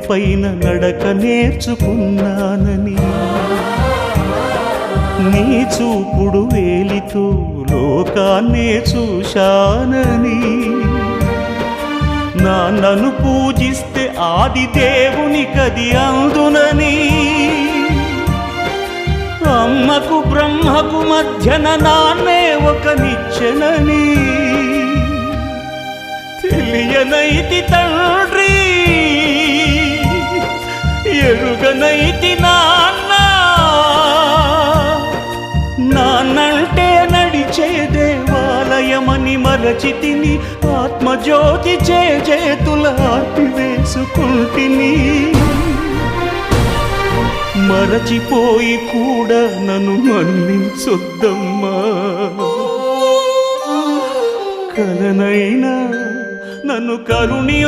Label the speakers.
Speaker 1: పైన నడక నేర్చుకున్నానని, నీ చూపుడు వేలితో లోకాన్నే చూశానని, నాన్నను పూజిస్తే ఆది దేవుని కది అందునని, అమ్మకు బ్రహ్మకు మధ్యన నాన్నే ఒక నిచ్చెనని తెలియనైతి తండ్రి, ఎరుగనైతి నాన్న. నాన్నంటే నడిచే దేవాలయమని మరచితిని, ఆత్మజ్యోతి చేతుల ఆపివేసుకుంటిని. మరచిపోయి కూడా నన్ను మన్నించొద్దమ్మా, కలనైనా నన్ను కరుణించొద్దమ్మా.